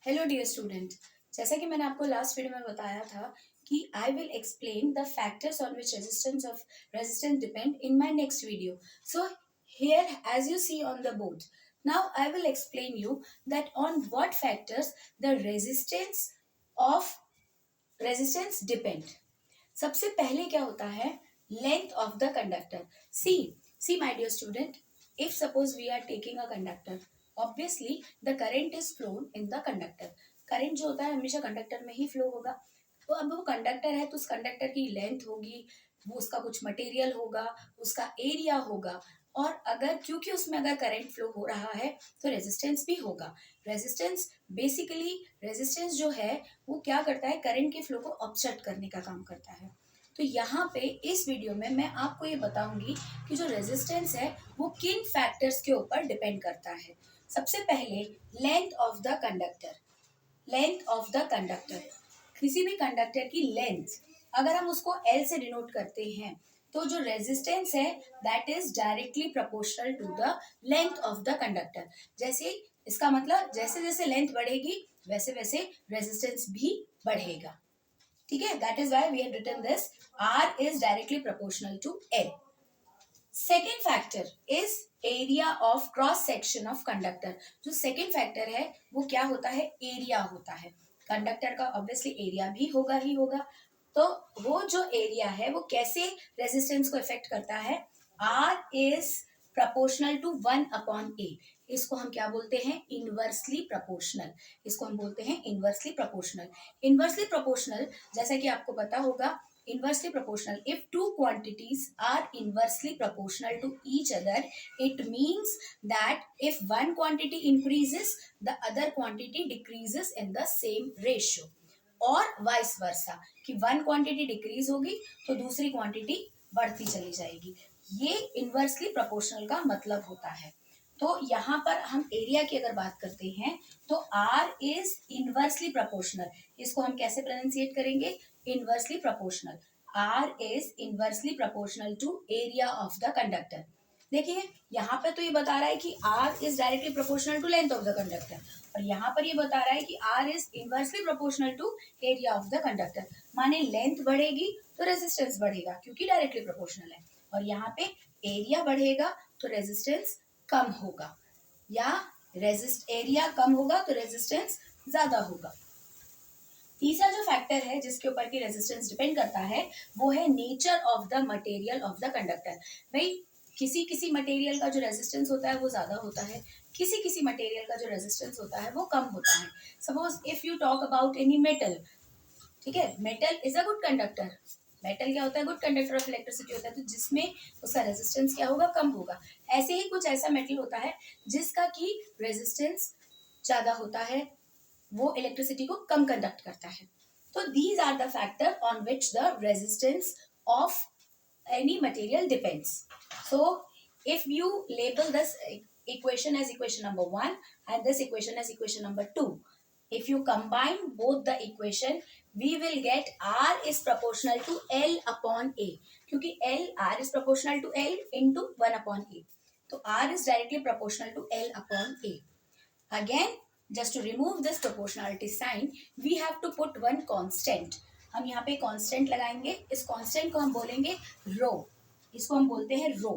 Hello dear student. जैसा कि मैंने आपको लास्ट वीडियो में बताया था कि I will explain the factors on which resistance depend in my next video. So here as you see on the board, now I will explain you that on what factors the resistance depend. सबसे पहले क्या होता है, length of the conductor. See see my dear student, if suppose we are taking a conductor, obviously the current is flown in the conductor. Current जो होता है हमेशा conductor में ही फ्लो होगा। तो अब वो कंडक्टर है तो उस कंडक्टर की लेंथ होगी, वो उसका कुछ मटेरियल होगा, उसका एरिया होगा, और अगर क्योंकि उसमें अगर करंट फ्लो हो रहा है तो रेजिस्टेंस भी होगा। रेजिस्टेंस बेसिकली, रेजिस्टेंस जो है वो क्या करता है, करंट के फ्लो को ऑब्स्ट्रक्ट करने का काम करता है। तो यहाँ पे इस वीडियो में मैं आपको ये बताऊंगी कि जो रेजिस्टेंस है वो किन फैक्टर्स के ऊपर डिपेंड करता है। सबसे पहले length of the conductor. Length of the conductor, किसी भी कंडक्टर की लेंथ अगर हम उसको एल से डिनोट करते हैं तो जो रेजिस्टेंस है that is directly proportional to the length of the conductor. जैसे इसका मतलब जैसे जैसे लेंथ बढ़ेगी वैसे वैसे रेजिस्टेंस भी बढ़ेगा। ठीक है, that is why we have written this, R is directly proportional to L. Second factor is area of cross section of conductor. जो सेकेंड फैक्टर है वो क्या होता है, एरिया होता है। कंडक्टर का ऑब्वियसली एरिया भी होगा ही होगा। तो वो जो एरिया है वो कैसे रेजिस्टेंस को इफेक्ट करता है, are is proportional to 1/A। इसको हम क्या बोलते हैं, इनवर्सली प्रपोर्शनल। इसको हम बोलते हैं इनवर्सली प्रपोर्शनल। इनवर्सली प्रपोर्शनल जैसा कि आपको पता होगा, inversely proportional, if two quantities are inversely proportional to each other, it means that if one quantity increases the other quantity decreases in the same ratio, और वाइस वर्सा, कि one quantity decrease होगी तो दूसरी quantity बढ़ती चली जाएगी। ये inversely proportional का मतलब होता है। तो यहाँ पर हम एरिया की अगर बात करते हैं तो आर इज इनवर्सली प्रोपोर्शनल। इसको हम कैसे प्रोनाउंसिएट करेंगे, inversely proportional. R is inversely proportional to area of the conductor. देखिए यहाँ पे तो ये बता रहा है कि R is directly proportional to length of the conductor, और यहाँ पर ये बता रहा है कि R is inversely proportional to area of the conductor. माने लेंथ बढ़ेगी तो रेजिस्टेंस बढ़ेगा क्योंकि डायरेक्टली प्रोपोर्शनल है, और यहाँ पे एरिया बढ़ेगा तो रेजिस्टेंस कम होगा, या रेजिस्ट एरिया कम होगा तो रेजिस्टेंस ज्यादा होगा। तीसरा जो फैक्टर है जिसके ऊपर की रेजिस्टेंस डिपेंड करता है वो है nature of the material of the conductor. भाई किसी किसी मटेरियल का जो रेजिस्टेंस होता है वो ज्यादा होता है, किसी किसी मटेरियल का जो रेजिस्टेंस होता है वो कम होता है। Suppose if you talk about any metal, ठीक है, metal is a good conductor. Metal क्या होता है, गुड कंडक्टर ऑफ इलेक्ट्रिसिटी होता है, तो जिसमें उसका रेजिस्टेंस क्या होगा, कम होगा। ऐसे ही कुछ ऐसा मेटल होता है जिसका की रेजिस्टेंस ज्यादा होता है, वो इलेक्ट्रिसिटी को कम कंडक्ट करता है। तो these are the factor on which the resistance of any material depends. So if you label this equation as equation number 1 and this equation as equation number 2, if you combine both the equation we will get r is proportional to l upon a, क्योंकि r is proportional to l into 1/a, तो r is directly proportional to l upon a. Again, just to remove this proportionality sign we have to put one constant. हम यहाँ पे constant लगाएंगे, इस constant को हम बोलेंगे रो, इसको हम बोलते हैं rho.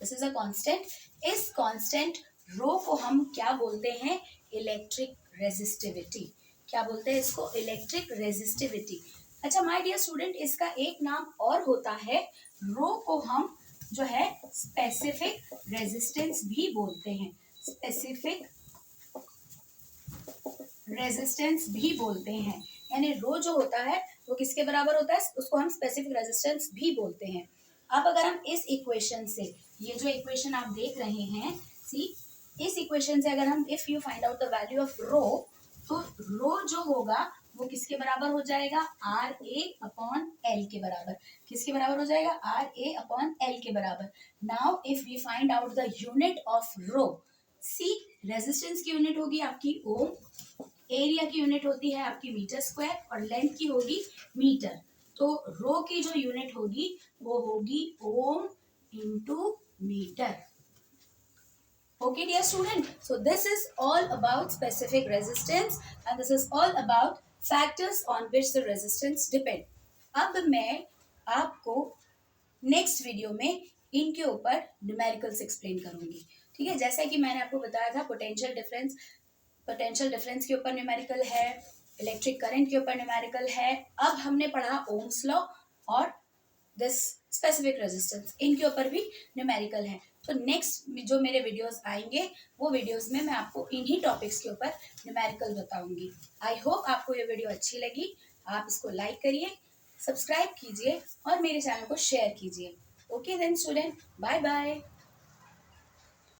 This is a constant. इस कांस्टेंट रो को हम क्या बोलते हैं, इलेक्ट्रिक रेजिस्टिविटी। क्या बोलते हैं इसको, इलेक्ट्रिक रेजिस्टिविटी। अच्छा माय डियर स्टूडेंट, इसका एक नाम और होता है, रो को हम जो है स्पेसिफिक रेजिस्टेंस भी बोलते हैं, स्पेसिफिक रेजिस्टेंस भी बोलते हैं। यानी रो जो होता है वो किसके बराबर होता है, उसको हम स्पेसिफिक रेजिस्टेंस भी बोलते हैं। अब अगर हम इस इक्वेशन से, ये जो इक्वेशन आप देख रहे हैं, सी इस इक्वेशन से अगर हम if you find out the value of rho, तो रो जो होगा वो किसके बराबर हो जाएगा, आर ए अपॉन एल के बराबर। किसके बराबर हो जाएगा, आर ए अपॉन एल के बराबर। Now if we find out the unit of rho, see resistance की यूनिट होगी आपकी ओम, एरिया की यूनिट होती है आपकी मीटर स्क्वायर, और लेंथ की होगी मीटर। तो रो की जो यूनिट होगी वो होगी ohm into metre. Okay, dear student. So this is all about specific resistance and this is all about factors on which the resistance depend. अब मैं आपको नेक्स्ट वीडियो में इनके ऊपर न्यूमेरिकल्स एक्सप्लेन करूंगी. ठीक है, जैसा कि मैंने आपको बताया था पोटेंशियल डिफरेंस के ऊपर न्यूमेरिकल है, इलेक्ट्रिक करंट के ऊपर न्यूमेरिकल है. अब हमने पढ़ा ओम्स लॉ और दिस स्पेसिफिक रेजिस्टेंस, इनके ऊपर भी न्यूमेरिकल है. तो नेक्स्ट जो मेरे वीडियोस आएंगे वो वीडियोस में मैं आपको इन्हीं टॉपिक्स के ऊपर न्यूमेरिकल बताऊंगी. आई होप आपको ये वीडियो अच्छी लगी. आप इसको लाइक करिए, सब्सक्राइब कीजिए और मेरे चैनल को शेयर कीजिए. Okay then student, bye bye.